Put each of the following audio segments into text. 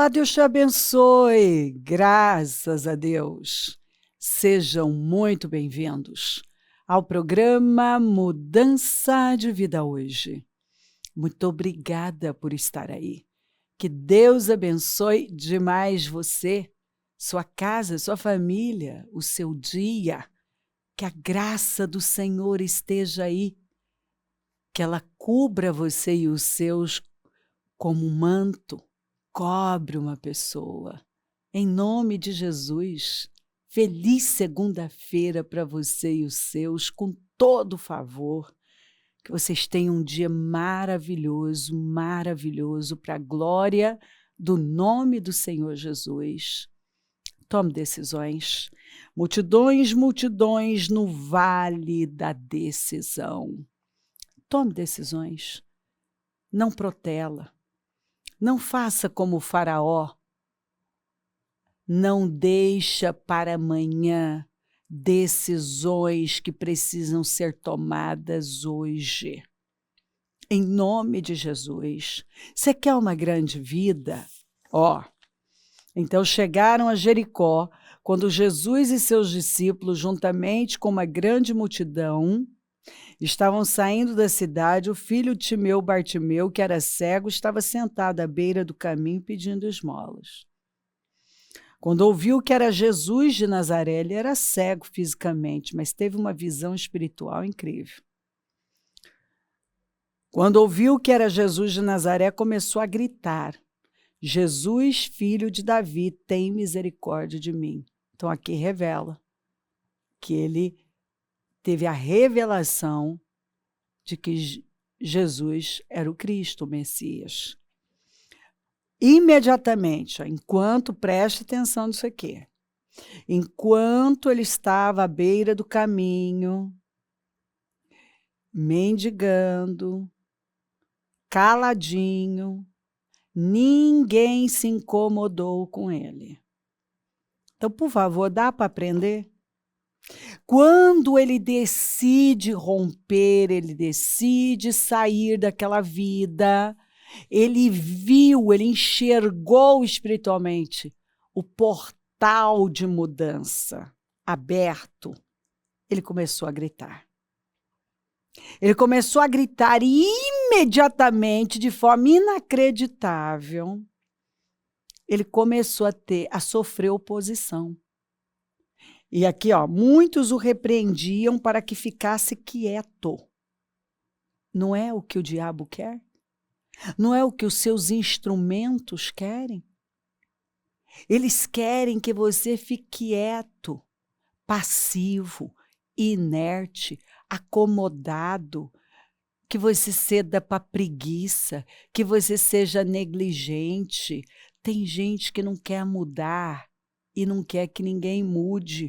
Olá, Deus te abençoe. Graças a Deus. Sejam muito bem-vindos ao programa Mudança de Vida Hoje. Muito obrigada por estar aí. Que Deus abençoe demais você, sua casa, sua família, o seu dia. Que a graça do Senhor esteja aí. Que ela cubra você e os seus como um manto. Cobre uma pessoa. Em nome de Jesus, feliz segunda-feira para você e os seus, com todo favor. Que vocês tenham um dia maravilhoso, maravilhoso, para a glória do nome do Senhor Jesus. Tome decisões. Multidões, multidões no vale da decisão. Tome decisões. Não protela. Não faça como o faraó. Não deixa para amanhã decisões que precisam ser tomadas hoje. Em nome de Jesus. Você quer uma grande vida? Então chegaram a Jericó, quando Jesus e seus discípulos, juntamente com uma grande multidão, estavam saindo da cidade. O filho de Timeu, Bartimeu, que era cego, estava sentado à beira do caminho pedindo esmolas. Quando ouviu que era Jesus de Nazaré, ele era cego fisicamente, mas teve uma visão espiritual incrível. Quando ouviu que era Jesus de Nazaré, começou a gritar: Jesus, filho de Davi, tem misericórdia de mim. Então aqui revela que ele teve a revelação de que Jesus era o Cristo, o Messias. Imediatamente, preste atenção nisso aqui, enquanto ele estava à beira do caminho, mendigando, caladinho, ninguém se incomodou com ele. Então, por favor, dá para aprender? Quando ele decide romper, ele decide sair daquela vida, ele viu, ele enxergou espiritualmente o portal de mudança aberto. Ele começou a gritar. Ele começou a gritar e imediatamente, de forma inacreditável, ele começou a sofrer oposição. E aqui, muitos o repreendiam para que ficasse quieto. Não é o que o diabo quer? Não é o que os seus instrumentos querem? Eles querem que você fique quieto, passivo, inerte, acomodado, que você ceda para preguiça, que você seja negligente. Tem gente que não quer mudar e não quer que ninguém mude.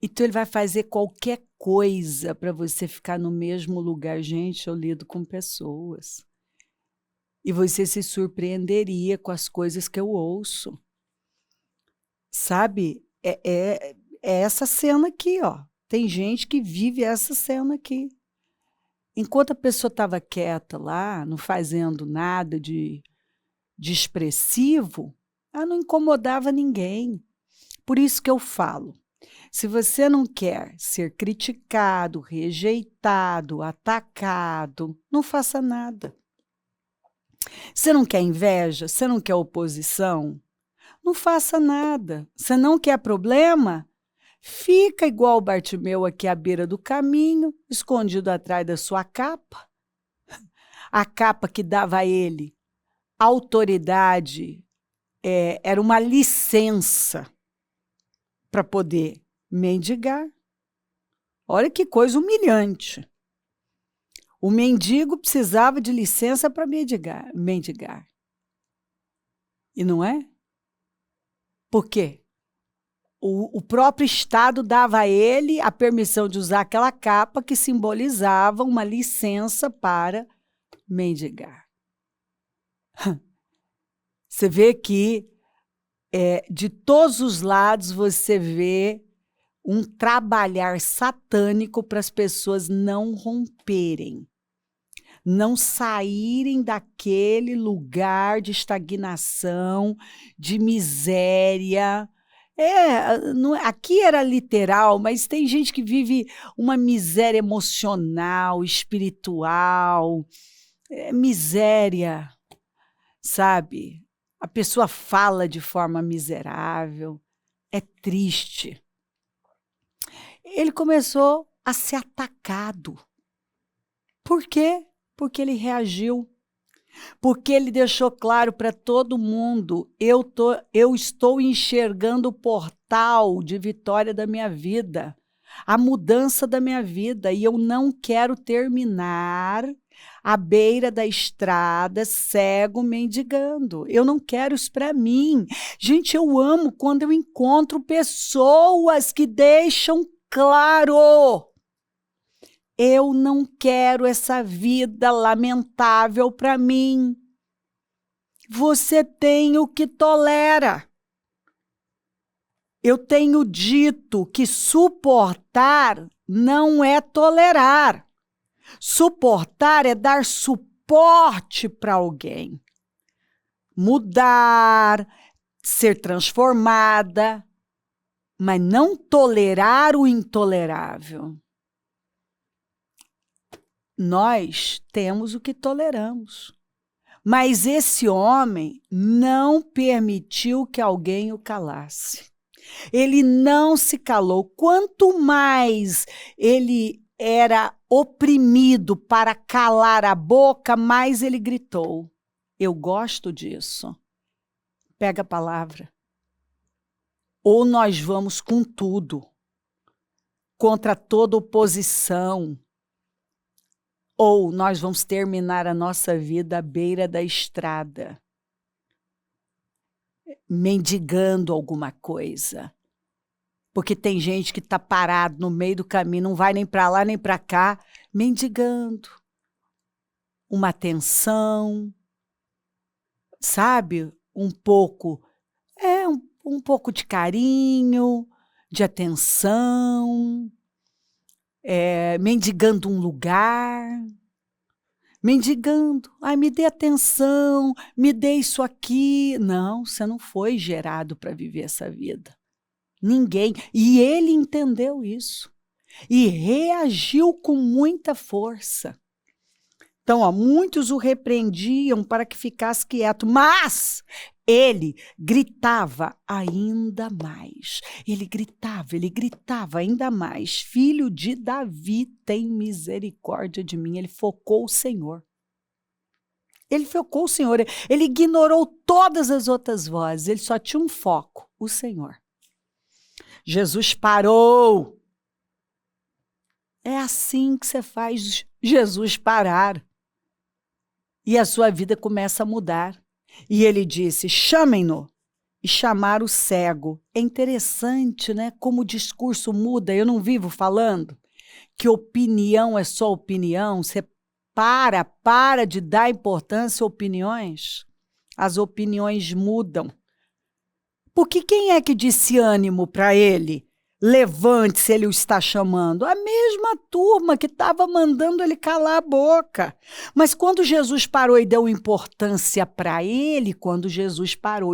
Então ele vai fazer qualquer coisa para você ficar no mesmo lugar. Gente, eu lido com pessoas. E você se surpreenderia com as coisas que eu ouço. Sabe? É essa cena aqui, Tem gente que vive essa cena aqui. Enquanto a pessoa estava quieta lá, não fazendo nada de expressivo, ela não incomodava ninguém. Por isso que eu falo. Se você não quer ser criticado, rejeitado, atacado, não faça nada. Você não quer inveja? Você não quer oposição? Não faça nada. Você não quer problema? Fica igual o Bartimeu aqui à beira do caminho, escondido atrás da sua capa. A capa que dava a ele autoridade, era uma licença para poder mendigar. Olha que coisa humilhante. O mendigo precisava de licença para mendigar. E não é? Por quê? O próprio Estado dava a ele a permissão de usar aquela capa que simbolizava uma licença para mendigar. Você vê que de todos os lados você vê um trabalhar satânico para as pessoas não romperem. não saírem daquele lugar de estagnação, de miséria. Aqui era literal, mas tem gente que vive uma miséria emocional, espiritual, miséria, sabe? A pessoa fala de forma miserável, é triste. Ele começou a ser atacado. Por quê? Porque ele reagiu. Porque ele deixou claro para todo mundo, eu estou enxergando o portal de vitória da minha vida, a mudança da minha vida, e eu não quero terminar à beira da estrada, cego, mendigando. Eu não quero isso para mim. Gente, eu amo quando eu encontro pessoas que deixam claro. Eu não quero essa vida lamentável para mim. Você tem o que tolera. Eu tenho dito que suportar não é tolerar. Suportar é dar suporte para alguém. Mudar, ser transformada, mas não tolerar o intolerável. Nós temos o que toleramos. Mas esse homem não permitiu que alguém o calasse. Ele não se calou. Quanto mais ele era oprimido para calar a boca, mais ele gritou. Eu gosto disso. Pega a palavra. Ou nós vamos com tudo, contra toda oposição, ou nós vamos terminar a nossa vida à beira da estrada, mendigando alguma coisa. Porque tem gente que está parado no meio do caminho, não vai nem para lá nem para cá, mendigando. Uma atenção, sabe? Um pouco de carinho, de atenção, mendigando um lugar, mendigando, me dê atenção, me dê isso aqui. Não, você não foi gerado para viver essa vida. Ninguém. E ele entendeu isso e reagiu com muita força. Então, muitos o repreendiam para que ficasse quieto, mas ele gritava ainda mais. Ele gritava ainda mais. Filho de Davi, tem misericórdia de mim. Ele focou o Senhor. Ele focou o Senhor. Ele ignorou todas as outras vozes. Ele só tinha um foco, o Senhor. Jesus parou. É assim que você faz Jesus parar. E a sua vida começa a mudar. E ele disse, chamem-no. E chamaram o cego. É interessante, né? Como o discurso muda. Eu não vivo falando que opinião é só opinião. Você para de dar importância a opiniões. As opiniões mudam. Porque quem é que disse ânimo para ele? Levante-se, ele o está chamando. A mesma turma que estava mandando ele calar a boca. Mas quando Jesus parou e deu importância para ele, quando Jesus parou,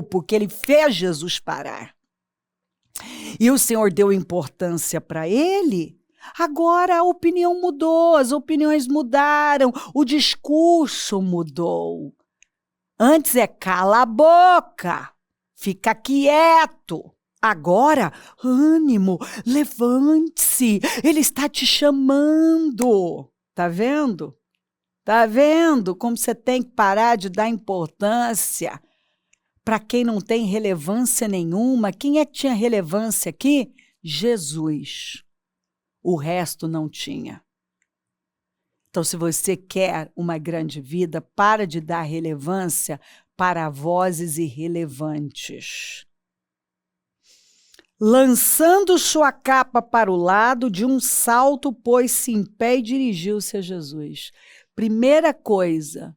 porque ele fez Jesus parar, e o Senhor deu importância para ele, agora a opinião mudou, as opiniões mudaram, o discurso mudou. Antes cala a boca, fica quieto. Agora, ânimo, levante-se, ele está te chamando. Tá vendo? Tá vendo como você tem que parar de dar importância para quem não tem relevância nenhuma? Quem é que tinha relevância aqui? Jesus. O resto não tinha. Então, se você quer uma grande vida, para de dar relevância para vozes irrelevantes. Lançando sua capa para o lado, de um salto, pôs-se em pé e dirigiu-se a Jesus. Primeira coisa,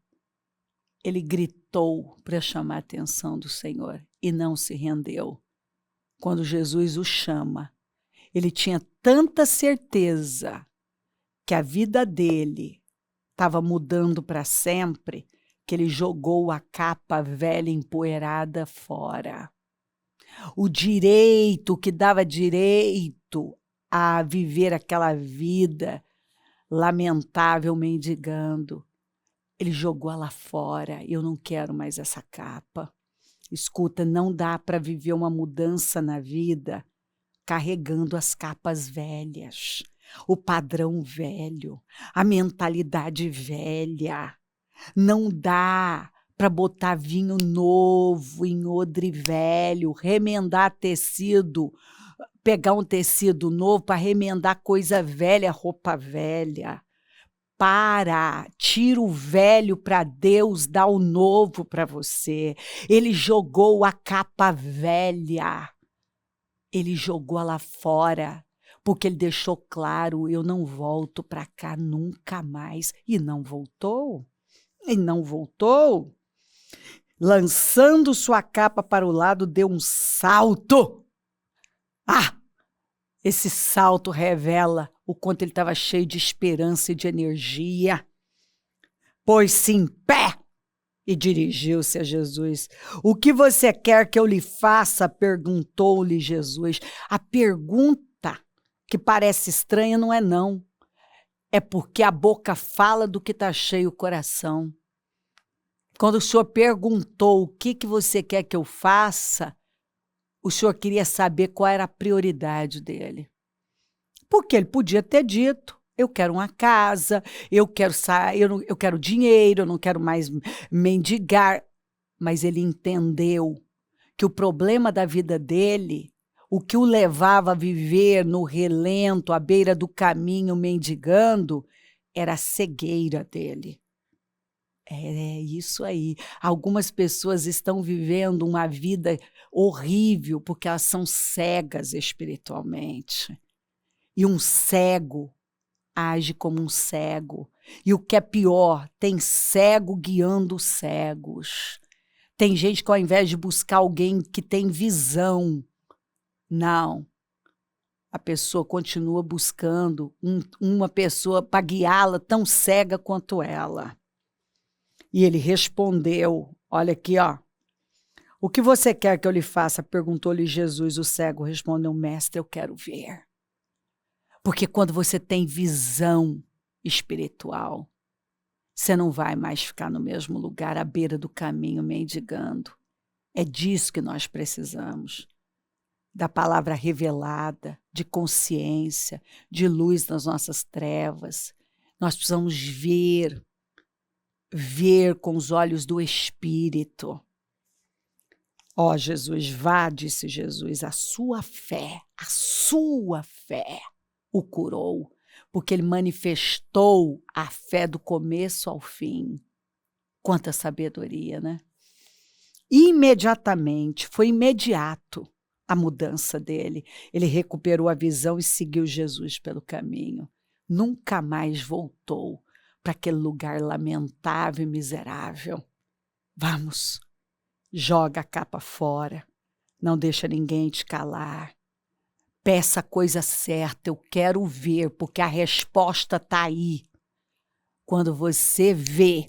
ele gritou para chamar a atenção do Senhor e não se rendeu. Quando Jesus o chama, Ele tinha tanta certeza que a vida dele estava mudando para sempre, que ele jogou a capa velha empoeirada fora. O direito que dava direito a viver aquela vida lamentável mendigando, ele jogou ela fora. Eu não quero mais essa capa. Escuta, não dá para viver uma mudança na vida carregando as capas velhas, o padrão velho, a mentalidade velha. Não dá para botar vinho novo em odre velho, remendar tecido, pegar um tecido novo para remendar coisa velha, roupa velha. Tira o velho para Deus dar o novo para você. Ele jogou a capa velha, ele jogou ela fora, porque ele deixou claro, eu não volto para cá nunca mais. E não voltou. Lançando sua capa para o lado, deu um salto. Esse salto revela o quanto ele estava cheio de esperança e de energia. Pôs-se em pé e dirigiu-se a Jesus. O que você quer que eu lhe faça? Perguntou-lhe Jesus. A pergunta que parece estranha não é não. É porque a boca fala do que está cheio o coração. Quando o Senhor perguntou o que você quer que eu faça, o Senhor queria saber qual era a prioridade dele. Porque ele podia ter dito, eu quero uma casa, eu quero dinheiro, eu não quero mais mendigar. Mas ele entendeu que o problema da vida dele, o que o levava a viver no relento, à beira do caminho, mendigando, era a cegueira dele. É isso aí. Algumas pessoas estão vivendo uma vida horrível porque elas são cegas espiritualmente. E um cego age como um cego. E o que é pior, tem cego guiando cegos. Tem gente que ao invés de buscar alguém que tem visão, não. A pessoa continua buscando uma pessoa para guiá-la tão cega quanto ela. E ele respondeu, olha aqui, ó. O que você quer que eu lhe faça? Perguntou-lhe Jesus. O cego respondeu, mestre, eu quero ver. Porque quando você tem visão espiritual, você não vai mais ficar no mesmo lugar, à beira do caminho, mendigando. É disso que nós precisamos. Da palavra revelada, de consciência, de luz nas nossas trevas. Nós precisamos ver com os olhos do Espírito. Ó Jesus, vá, disse Jesus, a sua fé o curou, porque ele manifestou a fé do começo ao fim. Quanta sabedoria, né? Imediatamente, foi imediato a mudança dele. Ele recuperou a visão e seguiu Jesus pelo caminho. Nunca mais voltou para aquele lugar lamentável e miserável. Vamos, joga a capa fora, não deixa ninguém te calar. Peça a coisa certa, eu quero ver, porque a resposta está aí. Quando você vê,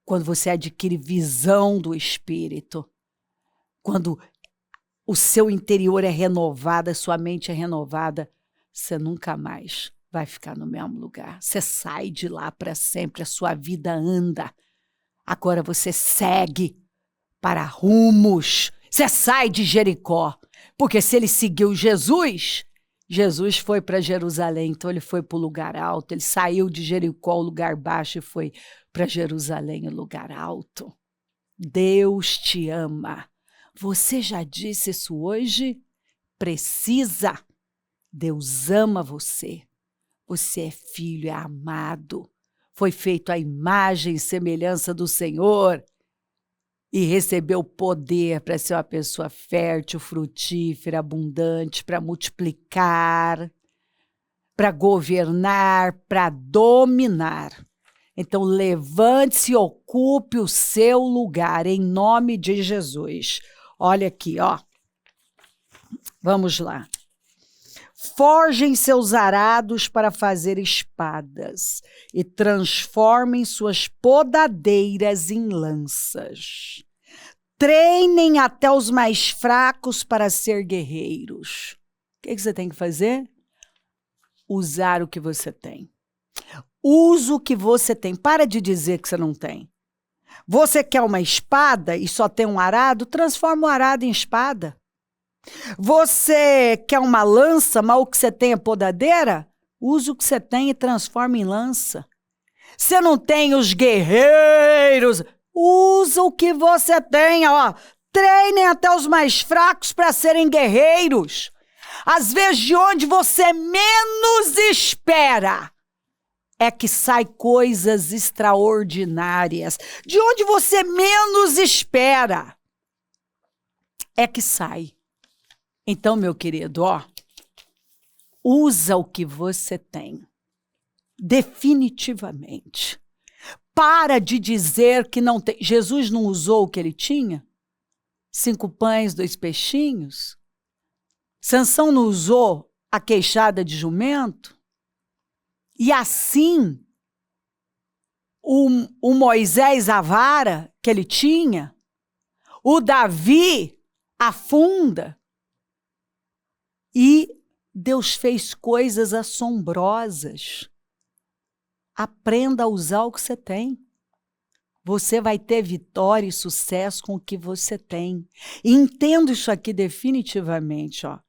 quando você adquire visão do Espírito, quando o seu interior é renovado, a sua mente é renovada, você nunca mais vai ficar no mesmo lugar. Você sai de lá para sempre, a sua vida anda. Agora você segue para rumos. Você sai de Jericó. Porque se ele seguiu Jesus, Jesus foi para Jerusalém, então ele foi para o lugar alto. Ele saiu de Jericó, o lugar baixo, e foi para Jerusalém, o lugar alto. Deus te ama. Você já disse isso hoje? Precisa. Deus ama você. Você é filho, é amado. Foi feito à imagem e semelhança do Senhor. E recebeu poder para ser uma pessoa fértil, frutífera, abundante, para multiplicar, para governar, para dominar. Então, levante-se e ocupe o seu lugar, em nome de Jesus. Olha aqui, ó. Vamos lá. Forjem seus arados para fazer espadas e transformem suas podadeiras em lanças. Treinem até os mais fracos para ser guerreiros. O que você tem que fazer? Usar o que você tem. Usa o que você tem. Para de dizer que você não tem. Você quer uma espada e só tem um arado? Transforma o arado em espada. Você quer uma lança, mas o que você tem é podadeira? Usa o que você tem e transforma em lança. Você não tem os guerreiros? Usa o que você tem, ó. Treinem até os mais fracos para serem guerreiros. Às vezes, de onde você menos espera, é que sai coisas extraordinárias. De onde você menos espera, é que sai. Então, meu querido, ó, usa o que você tem. Definitivamente. Para de dizer que não tem. Jesus não usou o que ele tinha? 5 pães, 2 peixinhos? Sansão não usou a queixada de jumento? E assim, o Moisés, a vara que ele tinha, o Davi, a funda. E Deus fez coisas assombrosas. Aprenda a usar o que você tem. Você vai ter vitória e sucesso com o que você tem. E entendo isso aqui definitivamente, ó.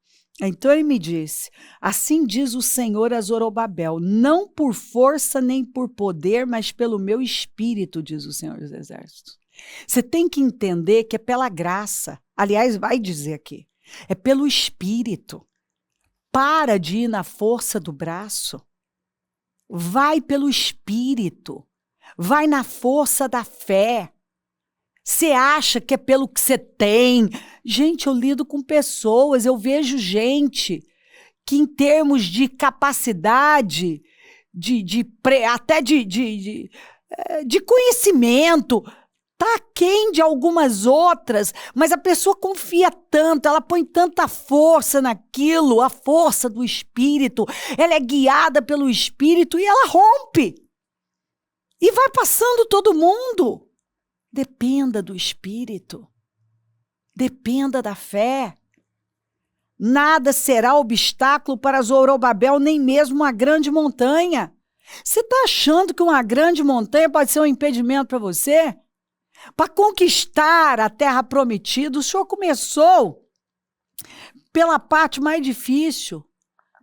Então ele me disse, assim diz o Senhor a Zorobabel, não por força nem por poder, mas pelo meu espírito, diz o Senhor dos Exércitos. Você tem que entender que é pela graça. Aliás, vai dizer aqui, é pelo espírito. Para de ir na força do braço. Vai pelo espírito. Vai na força da fé. Você acha que é pelo que você tem? Gente, eu lido com pessoas, eu vejo gente que em termos de capacidade, até de conhecimento, está aquém de algumas outras, mas a pessoa confia tanto, ela põe tanta força naquilo, a força do Espírito, ela é guiada pelo Espírito e ela rompe. E vai passando todo mundo. Dependa do Espírito. Dependa da fé. Nada será obstáculo para Zorobabel, nem mesmo uma grande montanha. Você está achando que uma grande montanha pode ser um impedimento para você? Para conquistar a terra prometida, o Senhor começou pela parte mais difícil,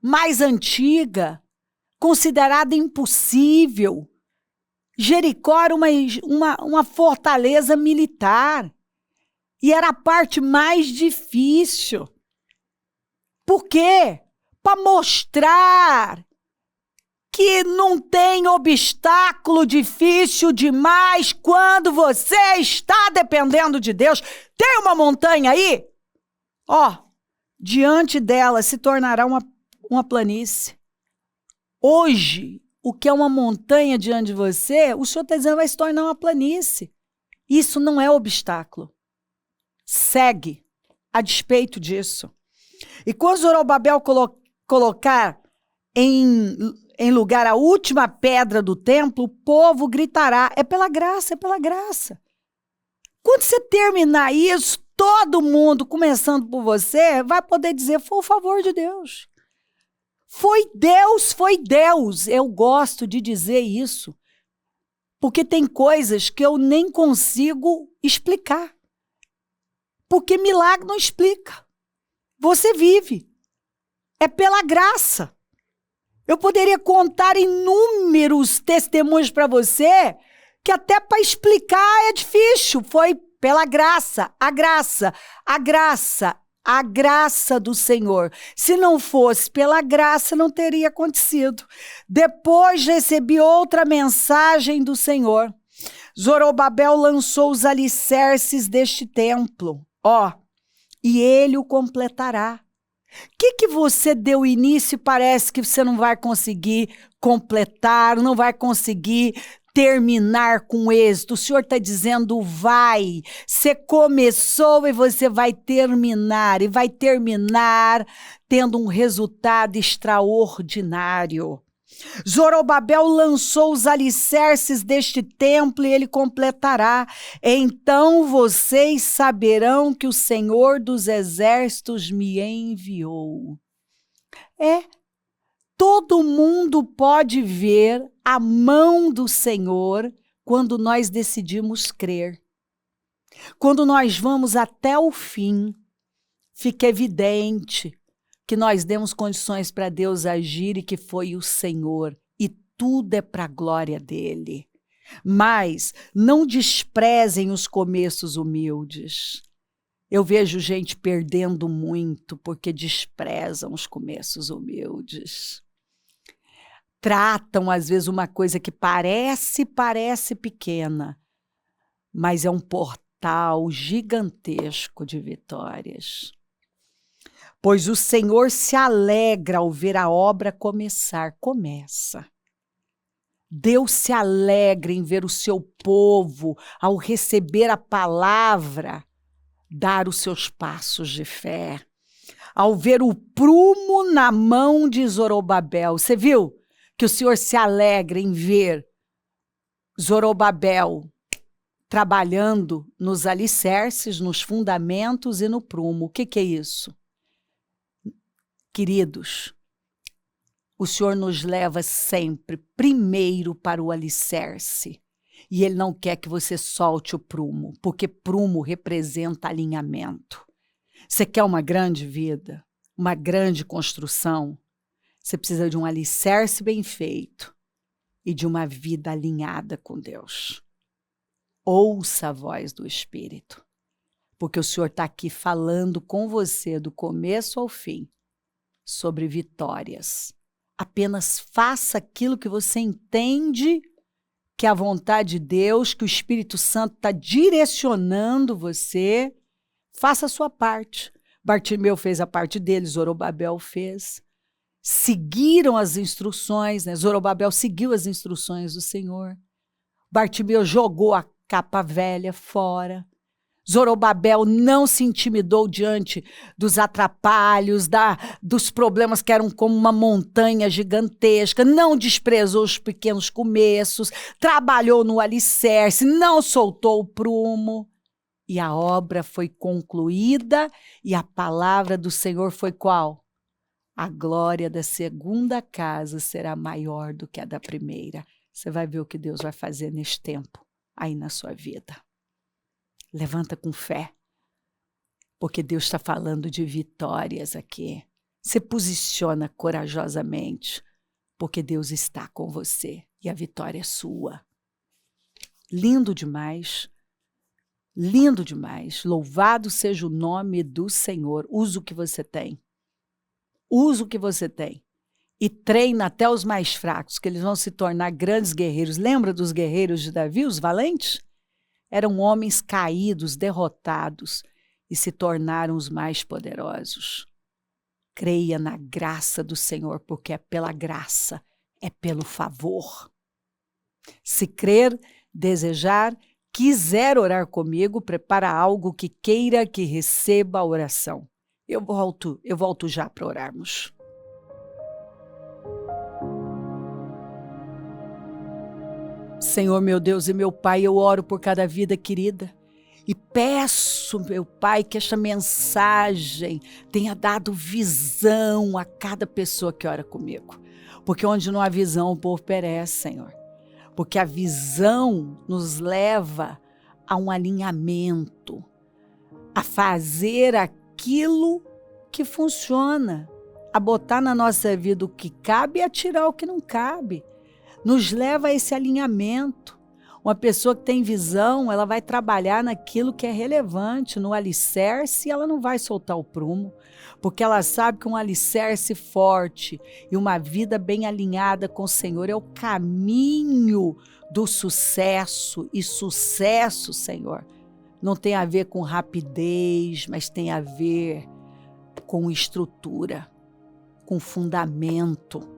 mais antiga, considerada impossível. Jericó era uma fortaleza militar e era a parte mais difícil. Por quê? Para mostrar que não tem obstáculo difícil demais quando você está dependendo de Deus. Tem uma montanha aí? Ó, diante dela se tornará uma planície. Hoje, o que é uma montanha diante de você, o Senhor está dizendo vai se tornar uma planície. Isso não é obstáculo. Segue a despeito disso. E quando Zorobabel colocar em lugar a última pedra do templo, o povo gritará, é pela graça, é pela graça. Quando você terminar isso, todo mundo, começando por você, vai poder dizer, foi o favor de Deus. Foi Deus, foi Deus. Eu gosto de dizer isso, porque tem coisas que eu nem consigo explicar. Porque milagre não explica. Você vive. É pela graça. Eu poderia contar inúmeros testemunhos para você, que até para explicar é difícil. Foi pela graça, a graça, a graça, a graça do Senhor. Se não fosse pela graça, não teria acontecido. Depois recebi outra mensagem do Senhor. Zorobabel lançou os alicerces deste templo. Ó, e ele o completará. O que você deu início e parece que você não vai conseguir completar, não vai conseguir terminar com êxito. O Senhor está dizendo, vai. Você começou e você vai terminar. E vai terminar tendo um resultado extraordinário. Zorobabel lançou os alicerces deste templo e ele completará. Então vocês saberão que o Senhor dos Exércitos me enviou. Todo mundo pode ver a mão do Senhor quando nós decidimos crer. Quando nós vamos até o fim, fica evidente que nós demos condições para Deus agir e que foi o Senhor. E tudo é para a glória dele. Mas não desprezem os começos humildes. Eu vejo gente perdendo muito porque desprezam os começos humildes. Tratam, às vezes, uma coisa que parece pequena, mas é um portal gigantesco de vitórias. Pois o Senhor se alegra ao ver a obra começar. Começa. Deus se alegra em ver o seu povo, ao receber a palavra, dar os seus passos de fé. Ao ver o prumo na mão de Zorobabel. Você viu que o Senhor se alegra em ver Zorobabel trabalhando nos alicerces, nos fundamentos e no prumo. O que é isso? Queridos, o Senhor nos leva sempre primeiro para o alicerce. E Ele não quer que você solte o prumo, porque prumo representa alinhamento. Você quer uma grande vida, uma grande construção? Você precisa de um alicerce bem feito e de uma vida alinhada com Deus. Ouça a voz do Espírito, porque o Senhor está aqui falando com você do começo ao fim sobre vitórias. Apenas faça aquilo que você entende que é a vontade de Deus, que o Espírito Santo está direcionando você. Faça a sua parte. Bartimeu fez a parte dele, Zorobabel fez. Seguiram as instruções, né? Zorobabel seguiu as instruções do Senhor. Bartimeu jogou a capa velha fora. Zorobabel não se intimidou diante dos atrapalhos, dos problemas que eram como uma montanha gigantesca, não desprezou os pequenos começos, trabalhou no alicerce, não soltou o prumo. E a obra foi concluída e a palavra do Senhor foi qual? A glória da segunda casa será maior do que a da primeira. Você vai ver o que Deus vai fazer neste tempo aí na sua vida. Levanta com fé, porque Deus está falando de vitórias aqui. Se posiciona corajosamente, porque Deus está com você e a vitória é sua. Lindo demais, lindo demais. Louvado seja o nome do Senhor. Usa o que você tem. Usa o que você tem. E treina até os mais fracos, que eles vão se tornar grandes guerreiros. Lembra dos guerreiros de Davi, os valentes? Eram homens caídos, derrotados, e se tornaram os mais poderosos. Creia na graça do Senhor, porque é pela graça, é pelo favor. Se crer, desejar, quiser orar comigo, prepara algo que queira que receba a oração. Eu volto já para orarmos. Senhor, meu Deus e meu Pai, eu oro por cada vida querida e peço, meu Pai, que esta mensagem tenha dado visão a cada pessoa que ora comigo. Porque onde não há visão, o povo perece, Senhor. Porque a visão nos leva a um alinhamento, a fazer aquilo que funciona, a botar na nossa vida o que cabe e a tirar o que não cabe. Nos leva a esse alinhamento. Uma pessoa que tem visão, ela vai trabalhar naquilo que é relevante, no alicerce, e ela não vai soltar o prumo, porque ela sabe que um alicerce forte e uma vida bem alinhada com o Senhor é o caminho do sucesso. E sucesso, Senhor, não tem a ver com rapidez, mas tem a ver com estrutura, com fundamento.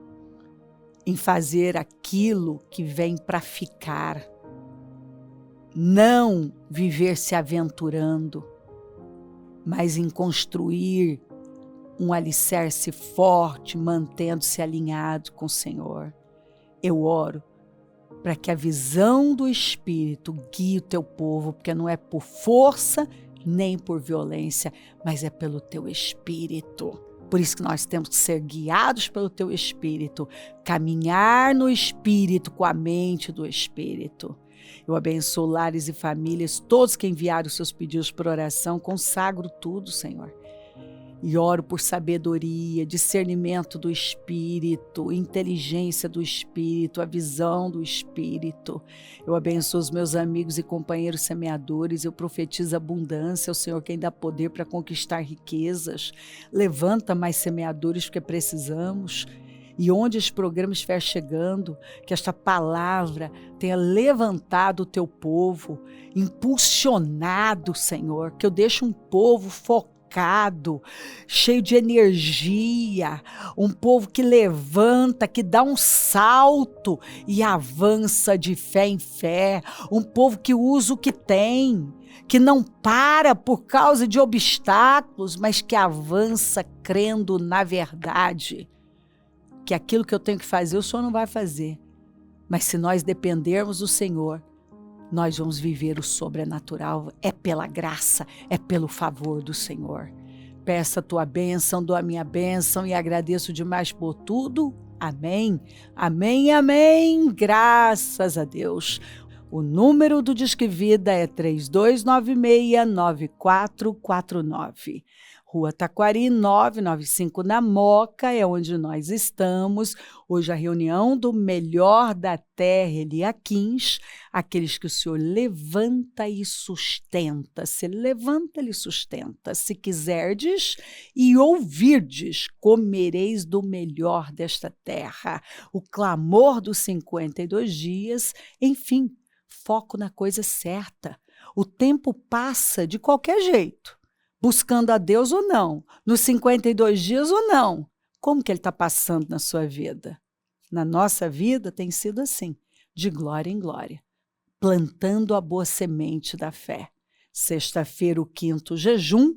em fazer aquilo que vem para ficar, não viver se aventurando, mas em construir um alicerce forte, mantendo-se alinhado com o Senhor. Eu oro para que a visão do Espírito guie o teu povo, porque não é por força nem por violência, mas é pelo teu Espírito. Por isso que nós temos que ser guiados pelo teu Espírito, caminhar no Espírito com a mente do Espírito. Eu abençoo lares e famílias, todos que enviaram seus pedidos por oração, consagro tudo, Senhor. E oro por sabedoria, discernimento do Espírito, inteligência do Espírito, a visão do Espírito. Eu abençoo os meus amigos e companheiros semeadores, eu profetizo abundância, o Senhor quem dá poder para conquistar riquezas. Levanta mais semeadores porque precisamos. E onde esse programa estiver chegando, que esta palavra tenha levantado o teu povo, impulsionado, Senhor, que eu deixe um povo focado, cheio de energia, um povo que levanta, que dá um salto e avança de fé em fé, um povo que usa o que tem, que não para por causa de obstáculos, mas que avança crendo na verdade. Que aquilo que eu tenho que fazer, o Senhor não vai fazer. Mas se nós dependermos do Senhor, nós vamos viver o sobrenatural. É pela graça, é pelo favor do Senhor. Peço a tua bênção, dou a minha bênção e agradeço demais por tudo. Amém, amém, amém. Graças a Deus. O número do Disque Vida é 3296-9449. Rua Taquari, 995, na Moca, é onde nós estamos. Hoje a reunião do Melhor da Terra, Eliaquins, aqueles que o Senhor levanta e sustenta. Se levanta e sustenta. Se quiserdes e ouvirdes, comereis do melhor desta terra. O clamor dos 52 dias, enfim, foco na coisa certa. O tempo passa de qualquer jeito. Buscando a Deus ou não, nos 52 dias ou não. Como que Ele está passando na sua vida? Na nossa vida tem sido assim, de glória em glória, plantando a boa semente da fé. Sexta-feira, o 5º jejum,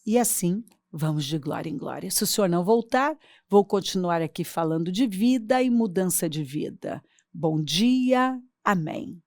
e assim vamos de glória em glória. Se o Senhor não voltar, vou continuar aqui falando de vida e mudança de vida. Bom dia, amém.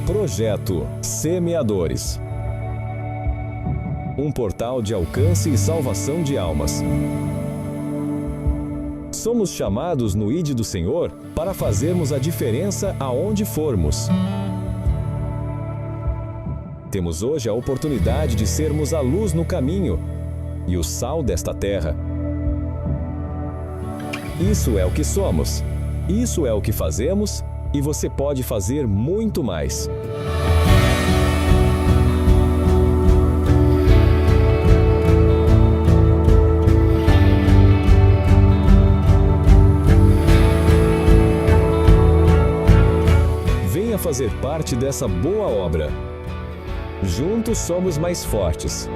Projeto Semeadores. Um portal de alcance e salvação de almas. Somos chamados no ID do Senhor para fazermos a diferença aonde formos. Temos hoje a oportunidade de sermos a luz no caminho e o sal desta terra. Isso é o que somos, isso é o que fazemos e você pode fazer muito mais. Venha fazer parte dessa boa obra. Juntos somos mais fortes.